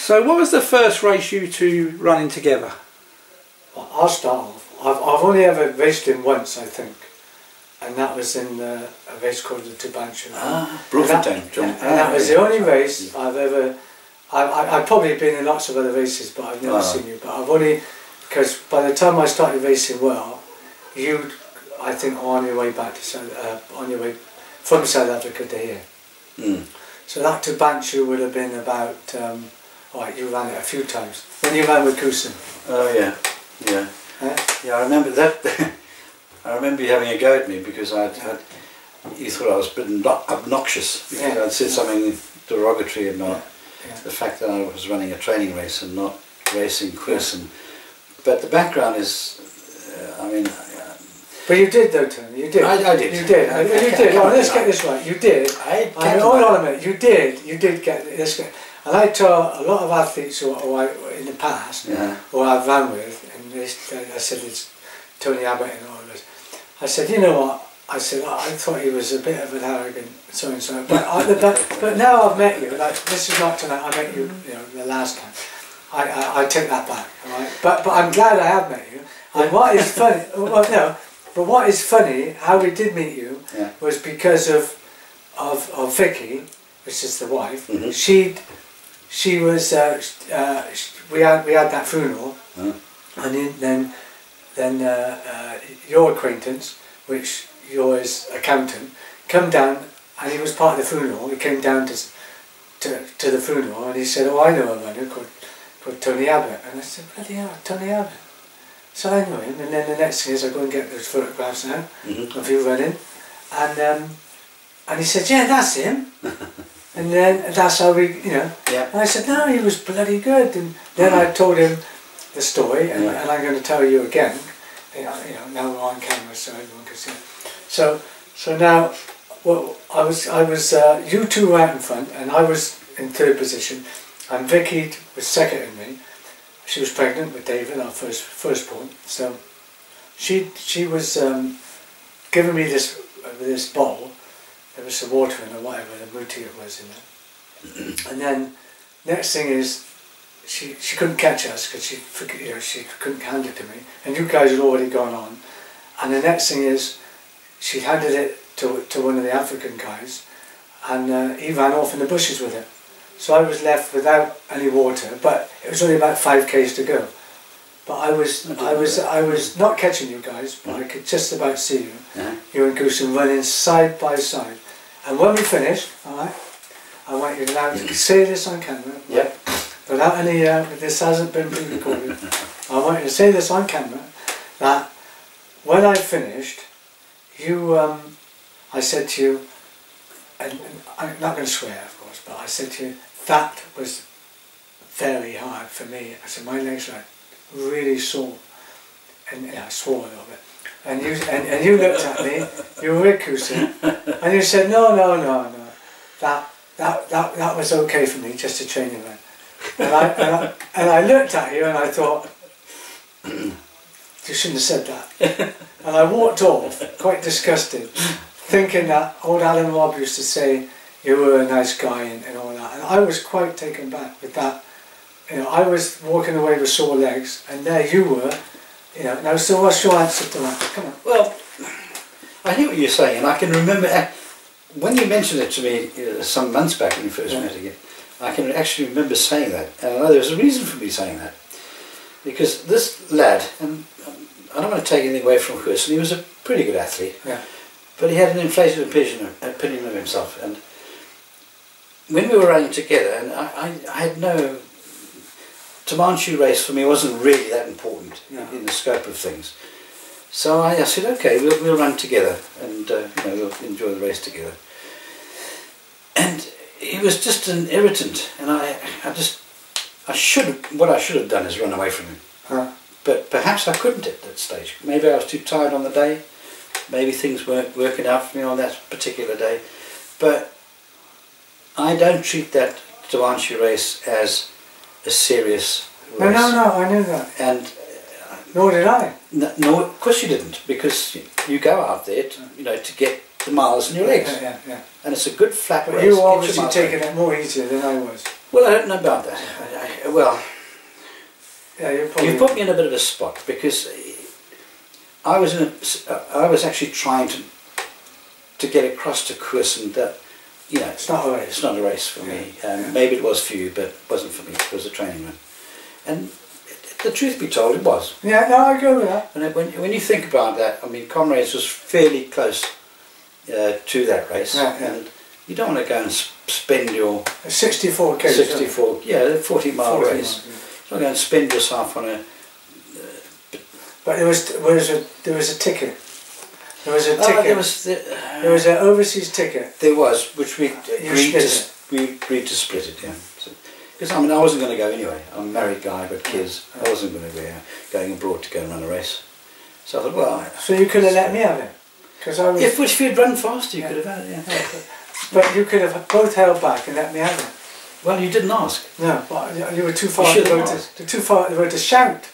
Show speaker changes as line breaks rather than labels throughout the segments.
So what was the first race you two running together?
I'll start off. I've only ever raced him once, I think, and that was in a race called the Tubanchu.
Brookington.
And that was the only race I've ever. I've probably been in lots of other races, but I've never seen you. But I've only, because by the time I started racing well, you, I think, were on your way back to on your way from South Africa to here. So that Tubanchu would have been about. Right, you ran it a few times. When you ran with Kusen.
Oh yeah, yeah. Yeah, I remember that. I remember you having a go at me because you thought I was a bit obnoxious because I'd said something derogatory about the fact that I was running a training race and not racing Kusen. But the background is, I mean.
But you did though, Tony. You did.
I did.
You did. You did. Well, let's get this right. You did. I mean, hold on a minute. You did. You did get this. And I tell a lot of athletes who in the past, who I've ran with, and I said it's Tony Abbott and all of this. I said, you know what? I said I thought he was a bit of an arrogant so and so, but now I've met you. Like, this is not tonight. I met you, the last time. I take that back, all right? But I'm glad I have met you. And what is funny? Well, no. But what is funny? How we did meet you was because of Vicky, which is the wife. She was. We had that funeral, and then your acquaintance, which you're his accountant, come down, and he was part of the funeral. He came down to the funeral, and he said, "Oh, I know a runner called Tony Abbott." And I said, "Bloody hell, Tony Abbott." So I know him, and then the next thing is I go and get those photographs out of you running, and he said, "Yeah, that's him." And then that's how we, And I said, "No, he was bloody good." And then I told him the story, and I'm going to tell you again. Now we're on camera, so everyone can see it. So now, well, I was. You two were out in front, and I was in third position, and Vicky was second in me. She was pregnant with David, our firstborn. So she was giving me this bottle. There was some water in or whatever, the muti it was in there. And then next thing is she couldn't catch us because she couldn't hand it to me. And you guys had already gone on. And the next thing is she handed it to one of the African guys, and he ran off in the bushes with it. So I was left without any water, but it was only about 5 k's to go. But I was not catching you guys, but I could just about see you, you and Goosen running side by side. And when we finished, all right, I want you now to say this on camera, without any, this hasn't been pre-recorded. I want you to say this on camera, that when I finished, I said to you, and I'm not going to swear of course, but I said to you, that was very hard for me. I said, my legs are really sore, and I swore a little bit. And you looked at me, you were with Kusen, and you said, no, that was okay for me, just a training run. And I looked at you and I thought, you shouldn't have said that. And I walked off, quite disgusted, thinking that old Alan Robb used to say, you were a nice guy and all that. And I was quite taken back with that. I was walking away with sore legs, and there you were. Now, so what's your answer to that? Come on.
Well, I hear what you're saying, and I can remember when you mentioned it to me some months back when you first met again. I can actually remember saying that, and I know there was a reason for me saying that, because this lad, and I don't want to take anything away from Kirsten, he was a pretty good athlete, but he had an inflated opinion of himself, and when we were running together, and I had no. Tubanchu race for me wasn't really that important in the scope of things. So I said, okay, we'll run together and we'll enjoy the race together. And he was just an irritant, and what I should have done is run away from him. But perhaps I couldn't at that stage. Maybe I was too tired on the day. Maybe things weren't working out for me on that particular day. But I don't treat that Tubanchu race as a serious race.
No, I knew that.
And
nor did I.
No, of course you didn't, because you go out there to get the miles in your legs.
Yeah.
And it's a good flat
but
race.
you were obviously taking it more easier than I was.
Well, I don't know about that. Well,
yeah,
you put me in a bit of a spot because I was actually trying to get across to Chris, and that, you know,
it's not a race.
It's not a race for me. Maybe it was for you, but it wasn't for me. It was a training run. And the truth be told, it was.
Yeah, no, I agree with that.
And when you think about that, I mean, Comrades was fairly close to that race, and you don't want to go and spend your
64 k's,
64, 40-mile race. You're not going to spend yourself on a.
But there was a ticket. There was a ticket. There was an overseas ticket.
There was, which we agreed to split it. Yeah. Because I mean, I wasn't going to go anyway. I'm a married guy, got kids. I wasn't going to be going abroad to go and run a race. So I thought, well.
So you could have let me have it, because I was.
If you'd run faster, you could have had it. Yeah.
But you could have both held back and let me have it.
Well, you didn't ask.
No, but you were too far. Too far to shout.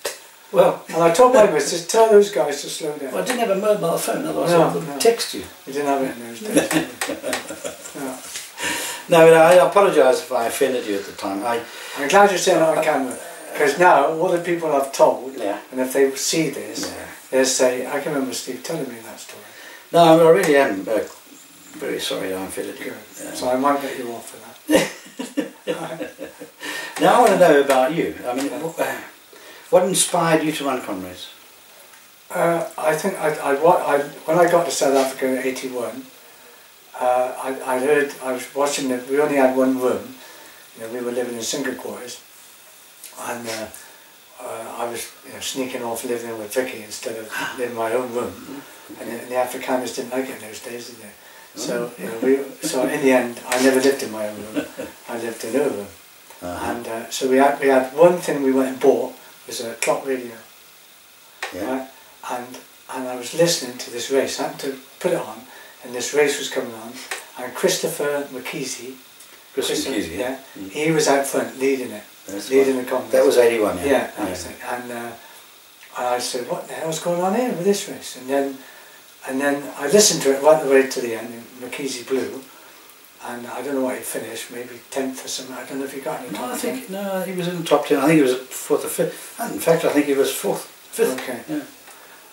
Well,
and I told my missus, tell those guys to slow down.
Well, I didn't have a mobile phone, otherwise I would text you.
You didn't have it in those days. No.
No, I apologise if I offended you at the time.
I'm glad you're saying it on camera, because now all the people I've told, and if they see this, they'll say, I can remember Steve telling me that story.
No, I really am very sorry I offended you.
So I might get you off for that.
Now I want to know about you. I mean, what inspired you to run Comrades?
I think when I got to South Africa in '81, I was watching that we only had one room. You know, we were living in single quarters, and I was sneaking off living with Vicky instead of in my own room. And the Afrikaners didn't like it in those days, did they? So so in the end, I never lived in my own room. I lived in her room, and so we had one thing we went and bought was a clock radio, right? And I was listening to this race. I had to put it on, and this race was coming on, and Christopher McKeesey, he was out front leading it, leading the Comrades.
That was '81,
yeah. And I said, what the hell's going on here with this race? And then I listened to it right the way to the end, and McKeesey blew, and I don't know what he finished, maybe 10th or something. I don't know if he got in the top 10.
No, he was in the top 10. I think he was 4th or 5th. In fact, I think he was 4th, 5th.
Okay.
Yeah.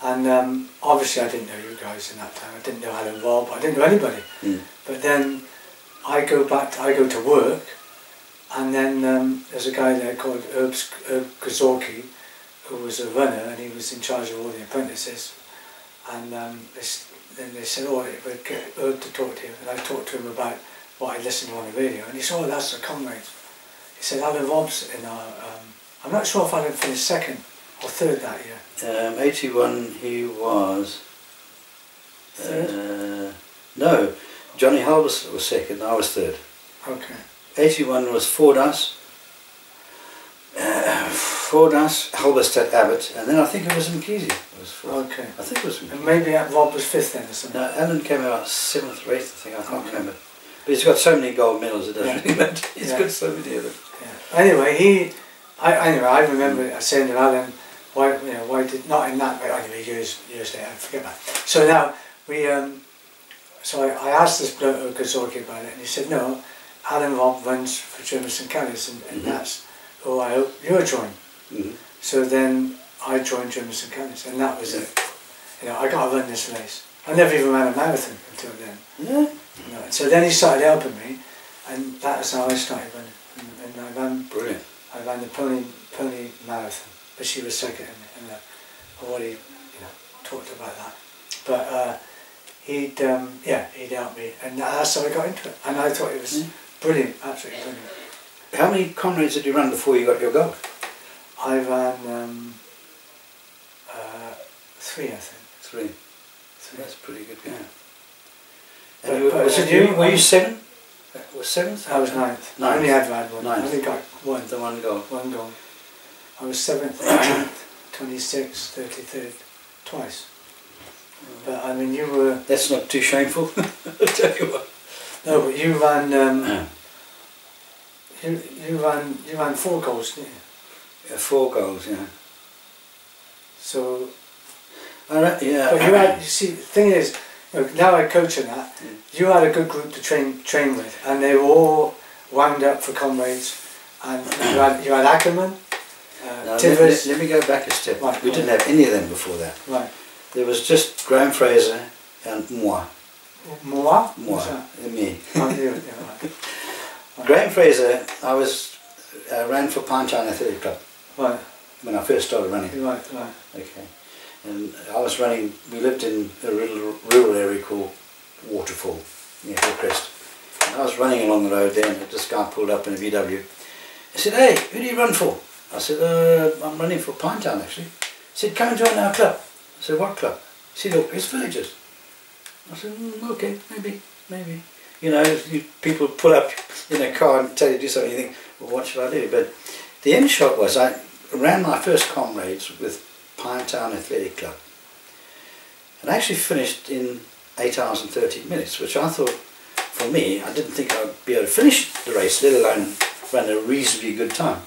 And obviously I didn't know you guys in that time. I didn't know Alan Robb. I didn't know anybody. But then I go to work, and then there's a guy there called Herb Gazorki, who was a runner, and he was in charge of all the apprentices. And then they said, oh, we'll get Herb to talk to you. And I talked to him about what I listened to on the radio. And he said, oh, that's the Comrades. He said, Alan Robb's in our... I'm not sure if Alan finished 2nd or 3rd that year.
81 he was...
3rd?
No, Johnny Halbus was 2nd, I was 3rd.
Okay.
81 was Fordas, Halberstadt, Abbott, and then I think it was McKeesey.
Okay.
I think it was McKeesey.
And maybe Rob was 5th then or something.
No, Alan came out 7th or 8th, I think, I can't remember. But he's got so many gold medals, it doesn't really matter. He's got so many of them.
Yeah. Anyway, I remember saying to Alan, why did, not in that way, anyway, years later, I forget that. So now, so I asked this bloke Gazorki about it, and he said, no, Alan Robb runs for Jameson Callis, and that's who I hope you'll join. So then I joined Jameson Callis, and that was it. I got to run this race. I never even ran a marathon until then. So then he started helping me, and that's how I started running. And I ran.
Brilliant.
I ran the pony marathon, but she was second, and I already talked about that. But he'd helped me, and that's how I got into it. And I thought it was brilliant, absolutely brilliant.
How many Comrades did you run before you got your gold?
I ran 3, I think. 3.
That's pretty good, yeah.
And
were you 7? Was 7th?
I was 9th. I only had one.
9th.
I only got one.
The one goal.
One goal. I was 7th, 18th, 26th, 33rd, twice. But I mean, you were...
That's not too shameful, I'll tell you what.
No, but you ran... You ran 4 goals, didn't you?
Yeah, 4 goals, yeah.
So...
Yeah.
But you see, the thing is, Look, now I coach in that. You had a good group to train with, and they were all wound up for Comrades. And you had Ackerman, Tivers.
Let me go back a step.
Right,
we didn't have any of them before that.
Right.
There was just Graham Fraser and moi.
Moi?
Moi, me.
Oh, right.
Graham Fraser, I ran for Pinetown Athletic Club.
Right.
When I first started running.
Right.
Okay. And I was running, we lived in a rural area called Waterfall, near Hillcrest. And I was running along the road there, and this guy pulled up in a VW. He said, "Hey, who do you run for?" I said, "I'm running for Pinetown actually." He said, "Come and join our club." I said, "What club?" He said, "Look, it's Villagers." I said, "Okay, maybe. You know, people pull up in a car and tell you to do something, you think, well, what should I do? But the end shot was I ran my first Comrades with Pinetown Athletic Club. And I actually finished in 8 hours and 13 minutes, which I thought, for me, I didn't think I'd be able to finish the race, let alone run a reasonably good time.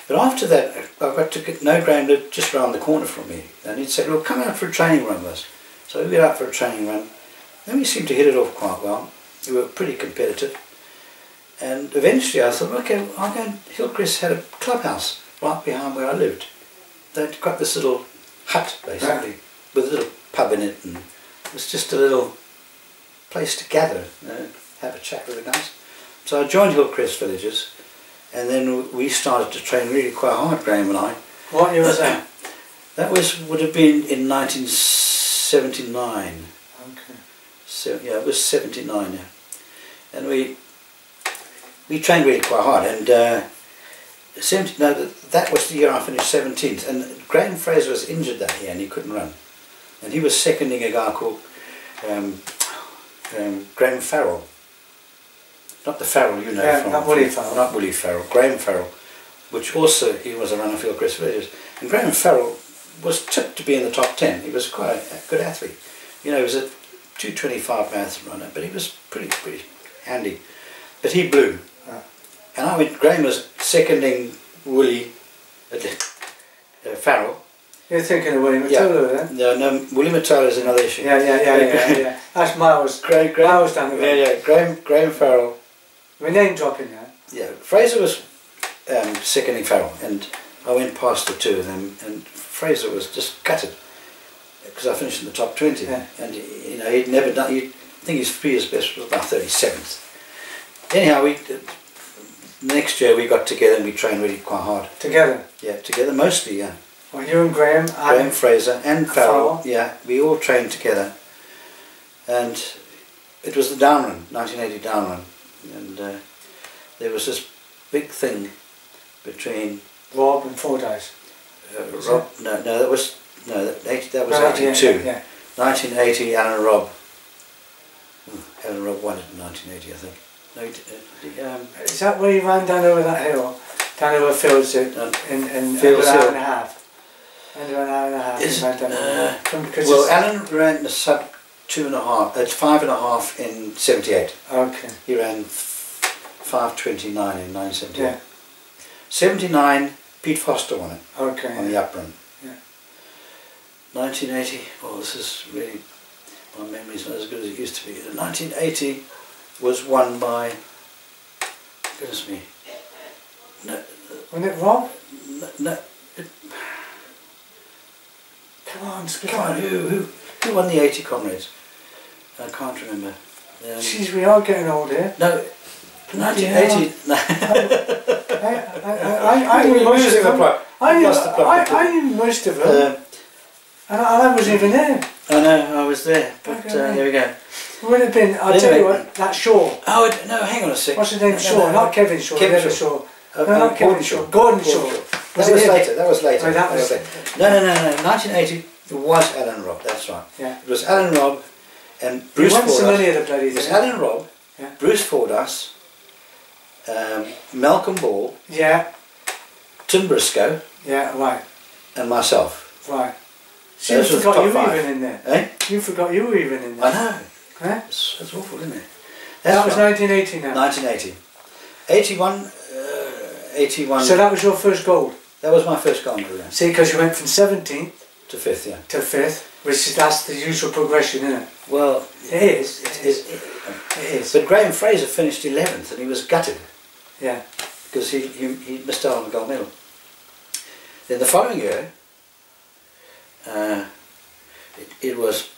But after that, I got to know Graham lived just around the corner from me, and he'd say, "Well, come out for a training run with us." So we went out for a training run, and we seemed to hit it off quite well. We were pretty competitive. And eventually I thought, okay, I'll go and Hillcrest had a clubhouse right behind where I lived. They'd got this little hut, basically, with a little pub in it, and it was just a little place to gather, you know, have a chat with the guys. So I joined Hillcrest Villagers, and then we started to train really quite hard, Graham and I.
What year was that?
That would have been in 1979.
Okay.
So yeah, it was 79. Yeah. And we trained really quite hard, and that was the year I finished 17th, and Graham Fraser was injured that year and he couldn't run, and he was seconding a guy called Graham Farrell, not the Farrell you know, from
not Willie Farrell.
Not Willie Farrell, Graham Farrell, which also he was a runner for Hillcrest Villagers, and Graham Farrell was tipped to be in the top 10. He was quite a good athlete, you know, he was a 2:25 marathon runner, but he was pretty handy, but he blew. And I went, Graham was seconding Willie Farrell.
You're thinking of Willie Matola then?
No, Willie Matola is another issue.
Yeah. That's Miles. Miles down the road.
Yeah. Graham Farrell.
We're name dropping now.
Yeah, Fraser was seconding Farrell, and I went past the two of them, and Fraser was just gutted because I finished in the top 20.
Yeah.
And you know, he'd never done. I think his previous best was about 37th. Anyhow, next year we got together and we trained really quite hard.
Together?
Yeah, together mostly, yeah.
Well, you and Graham?
Graham Fraser and Farrell, yeah, we all trained together. And it was the down run, 1980 down run. And there was this big thing between...
Rob and Fordyce?
Rob, that was 82.
Yeah.
1980, Alan Rob. Alan Rob won it in 1980, I think. No,
is that where you ran down over that hill? Down over Fields in
Fields
under an hour
Hill.
and a half? Under an hour and a half.
Well, Alan ran the sub 2.5, at 5.5 in 78.
Okay.
He ran 5:29 in 1978.
Yeah.
79, Pete Foster won it.
Okay.
On the up run.
Yeah.
1980, oh, this is really, my memory's not as good as it used to be. 1980 was won by, goodness me, no.
Wasn't it Rob?
No.
Come on,
who won the 80 Comrades? I can't remember.
Jeez, we are getting old here.
No, 1980. No.
I knew most of them. I knew most of them. And I wasn't even there.
I know, I was there, but here we go.
It would have been, I'll tell you what, that Shaw.
Oh, no, hang on a sec.
What's his name? Shaw, not Kevin Shaw,
Kevin
Shaw. No, not Kevin Shaw. Gordon Shaw.
That was later. That was later.
Oh, that was
later. No. 1980, it was Alan Robb, that's right.
Yeah.
It was Alan Robb and Bruce Fordyce.
So many of the bloody
it was Alan Robb, Bruce Fordyce, Malcolm Ball, Tim Briscoe,
right,
and myself.
Right. So you forgot you were even in there.
Eh?
You forgot you were even in there.
I know.
Huh?
It's awful, isn't it?
That was 1980 now.
1980. 81.
So that was your first gold?
That was my first gold medal.
See, because you went from 17th
To fifth, yeah.
To fifth, that's the usual progression, isn't it?
Well,
it is. It is.
But Graham Fraser finished 11th and he was gutted.
Yeah.
Because he missed out on the gold medal. Then the following year, it was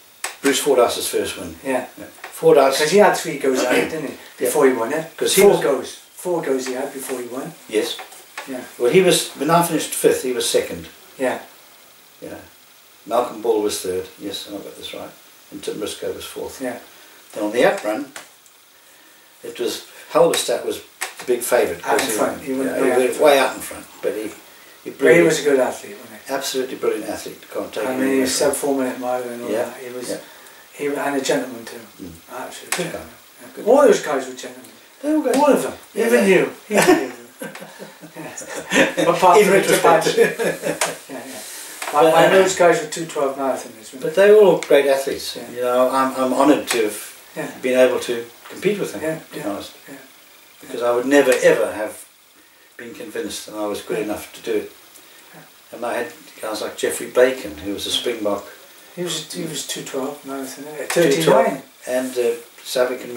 Bruce Fordhouse's first win.
Yeah.
Fordyce.
Because he had 3 goes out, didn't he? Before he won it.
Because
4 goes he had before he won.
Yes.
Yeah.
Well, when I finished 5th, he was 2nd.
Yeah.
Yeah. Malcolm Ball was 3rd. Yes, I got this right. And Tim Briscoe was 4th.
Yeah.
Then on the up run, it was Halberstadt was the big favourite.
Out in front. He went
way out in front, but he
was a good athlete, wasn't he?
Absolutely brilliant athlete. Can't take
I mean, he was sub 4 minute mile and all that. He was.
Yeah.
He and a gentleman too. Absolutely.
Good guy.
Yeah. All those guys were gentlemen. All of them. Even you. Even you. Apart from Richard Patch. I know those guys were 2:12 marathoners.
But they were all great athletes.
Yeah.
You know, I'm honoured to have been able to compete with them. To be honest, because I would never ever have been convinced that I was good enough to do it. And I had guys like Geoffrey Bacon, who was a Springbok.
He was 2:12 marathon. 39.
And South African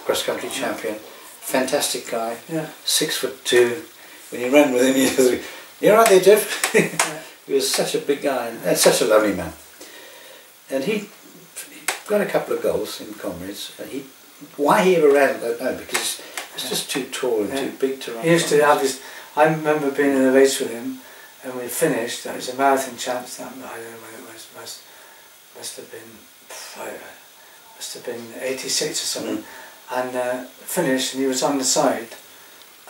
cross country champion. Fantastic guy.
Yeah.
6'2". When you ran with him, you're right there, Jeff. He was such a big guy and such a lovely man. And he got a couple of goals in Comrades. Why he ever ran, I don't know, because he was just too tall and too big to run.
He used to have this. I remember being in a race with him, and we finished. That was a marathon champs. That I don't know when it was. Must have been 86 or something. And finished, and he was on the side,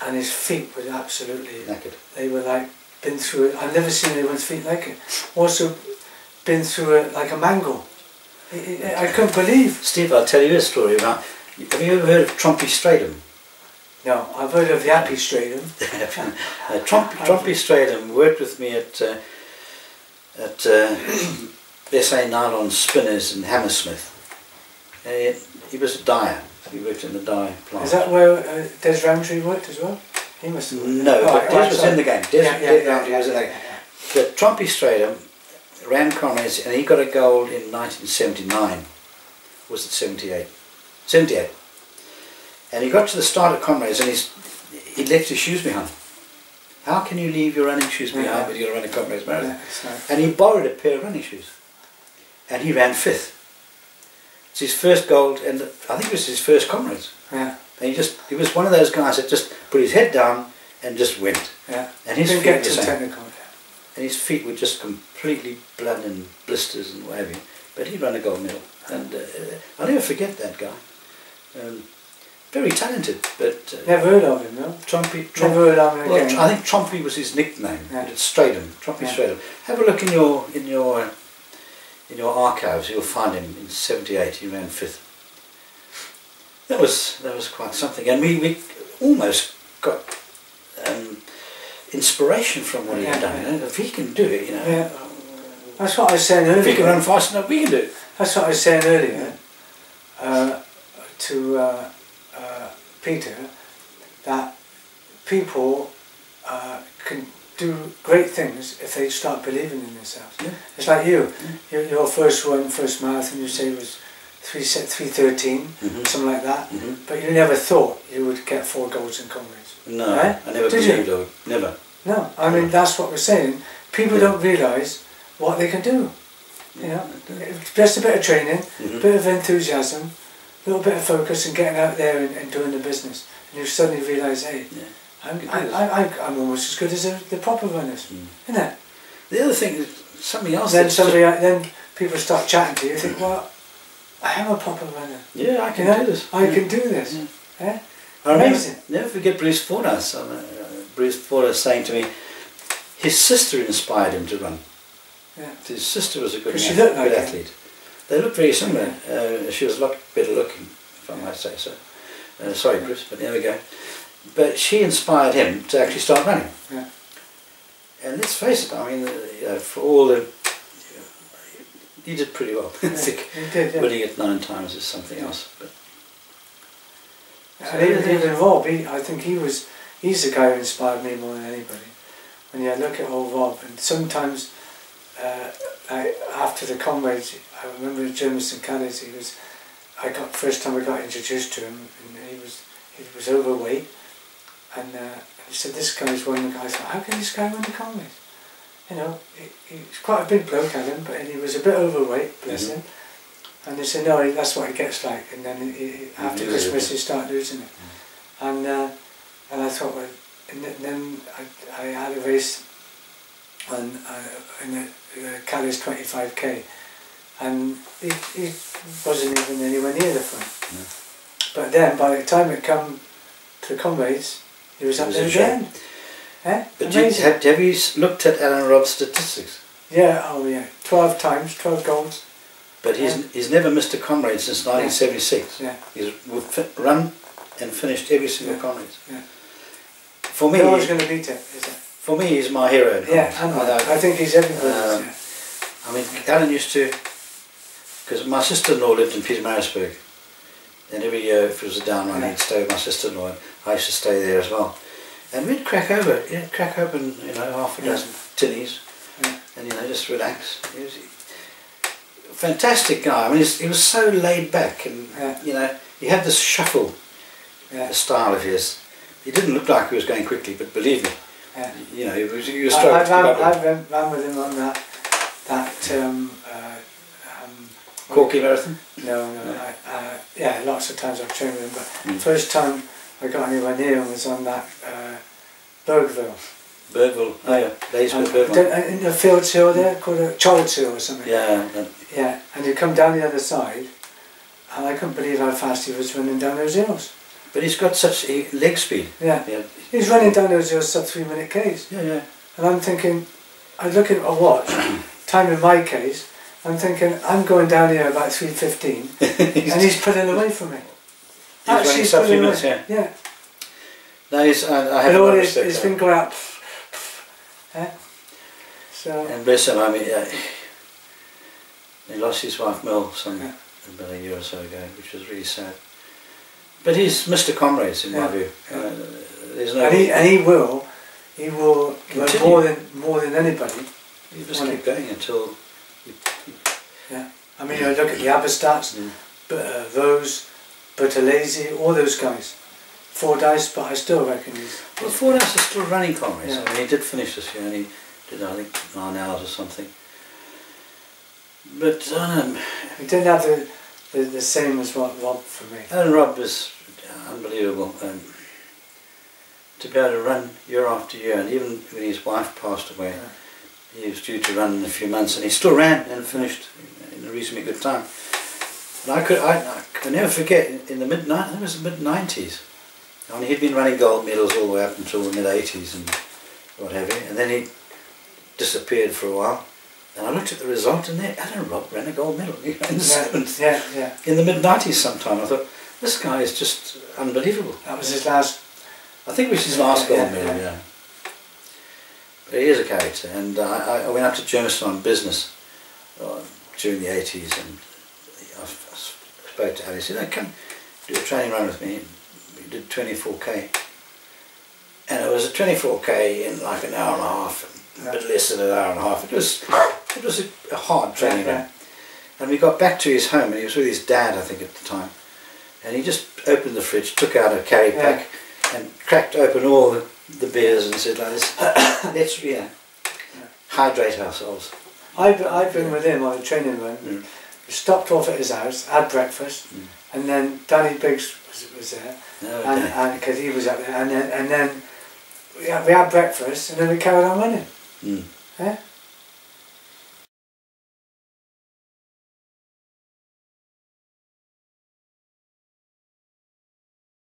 and his feet were absolutely
knackered.
They were like been through it. I've never seen anyone's feet like it. Also, been through it like a mango. I couldn't believe.
Steve, I'll tell you a story about. Have you ever heard of Trompy Stratum?
No, I've heard of the Happy Stratum.
Trompy Stratum worked with me at SA Nylon Spinners in Hammersmith. He was a dyer. He worked in the dye plant.
Is that where Des Roundtree worked as well? He must have worked.
No, but Des was in the game. Des Roundtree was in the game. But Trompy Stratum ran Comrades and he got a gold in 1979. Was it 78? 78. And he got to the start of Comrades and he left his shoes behind. How can you leave your running shoes behind when you're running Comrades marathon? And he borrowed a pair of running shoes. And he ran 5th. It's his first gold, and I think it was his first Comrades.
Yeah.
And he was one of those guys that just put his head down and just went.
Yeah.
And his feet
get
were the
too
same.
technical.
And his feet were just completely blood and blisters and what have you. But he ran a gold medal, and I'll never forget that guy. Very talented, but
never heard of him, no.
Trompy.
Never heard of him again.
Well, I think Trompy was his nickname.
Yeah.
It's Stratum, Trompy Stratum. Have a look in your archives. You'll find him in '78. He ran 5th. That was quite something, and we almost got inspiration from what he had done. You know? If he can do it, you know.
Yeah. That's what I was saying earlier.
If he can run fast enough, we can do it.
That's what I was saying earlier to Peter, that people can do great things if they start believing in themselves. Yeah. It's like you. Your first marathon, you say was 3:13, something like that. But you never thought you would get 4 golds in Comrades.
No,
right?
I never believed it. Never.
No, I mean that's what we're saying. People don't realise what they can do. You know, just a bit of training, a bit of enthusiasm, a little bit of focus, and getting out there and doing the business. And you suddenly realise, hey, I'm almost as good as the proper runners, isn't it?
The other thing is something else.
Then people start chatting to you. You think, well, I am a proper runner.
Yeah, I can do this.
I can do this. Yeah.
Amazing. Never forget Bruce Fordhouse. Bruce Fordhouse saying to me, his sister inspired him to run. Yeah. His sister was a good athlete. They looked very similar. She was a lot better looking, if I might say so. Sorry, Bruce, but there we go. But she inspired him to actually start running.
Yeah.
And let's face it, I mean, for all the... he did pretty well.
He did, yeah.
Winning it 9 times is something else. But
and even Rob, I think he's the guy who inspired me more than anybody. When you look at old Rob, and sometimes after the Comrades, I remember in Jameson Candies, first time I got introduced to him, and he was overweight, and he said, this guy's one of the guys. I thought, how can this guy win the Comrades? You know, he's quite a big bloke, Adam, but he was a bit overweight, bless him. And they said, no, that's what he gets like. And then after Christmas, he started losing it. And I thought, well, and then I had a race in the Calais 25k, and he wasn't even anywhere near the front. But then, by the time it come to Comrades, he was up there again.
But have you looked at Alan Robb's statistics?
Yeah, oh yeah, 12 times, 12 goals.
But he's never missed a Comrade since 1976.
Yeah.
He's run and finished every single Comrades.
Yeah.
For me,
no one's going to beat it, is it?
For me, he's my hero.
Yeah, I think he's everybody's.
I mean, Alan used to, because my sister-in-law lived in Petermarisburg, and every year if it was a down run, he'd stay with my sister-in-law, and I used to stay there as well. And we'd crack open, you know, half a dozen tinnies, and you know, just relax. He was a fantastic guy. I mean, he was so laid back, and you know, he had this shuffle style of his. He didn't look like he was going quickly, but believe me, you know, he was struggling.
I ran with him on that
Corky Marathon?
No. Yeah, lots of times I've trained with him, but the first time I got anywhere near him was on that Bergville.
Oh yeah, Bergville.
In the Fields Hill there, called a Child's Hill or something. Yeah, and he'd come down the other side, and I couldn't believe how fast he was running down those hills.
But he's got such leg speed.
Yeah. He's running down those hills sub 3 minute Ks.
Yeah.
And I'm thinking, I look at a watch, time in my case, I'm thinking, I'm going down here about 3:15, and he's pulling away from me.
He's running sub 3 minutes,
yeah.
No, I have
all his been going up. So.
And bless him, I mean, he lost his wife Mel about a year or so ago, which was really sad. But he's Mr. Comrades in my view. There's no.
And he will more than anybody.
You just keep going until.
I mean, I look at the Abbott stats, those, Bertolesi, all those guys. Fordyce, but I still reckon he's.
Well, Fordyce is still running Comrades. I mean, he did finish this year, and he did, I think, 9 hours or something. But
he didn't have the same as what Rob for me.
And Rob was unbelievable. To be able to run year after year, and even when his wife passed away, he was due to run in a few months, and he still ran and finished in a reasonably good time. And I could never forget in the mid-90s. I mean, he'd been running gold medals all the way up until the mid-80s and what have you, and then he disappeared for a while. And I looked at the result, and there, Alan Robb ran a gold medal. He ran seventh. In the mid-90s sometime. I thought, this guy is just unbelievable.
That was his last.
I think it was his last gold medal. But he is a character, and I went up to Germiston on business during the 80s, and I spoke to Ali. He said, come do a training run with me. We did 24k, and it was a 24k in like an hour and a half, a bit less than an hour and a half. It was a hard training run. And we got back to his home, and he was with his dad, I think, at the time, and he just opened the fridge, took out a carry pack, and cracked open all the beers and said, like this, let's hydrate ourselves.
I've been with him on a training run. We stopped off at his house, had breakfast, and then Danny Biggs was there, and because he was up there, and then we had breakfast, and then we carried on running.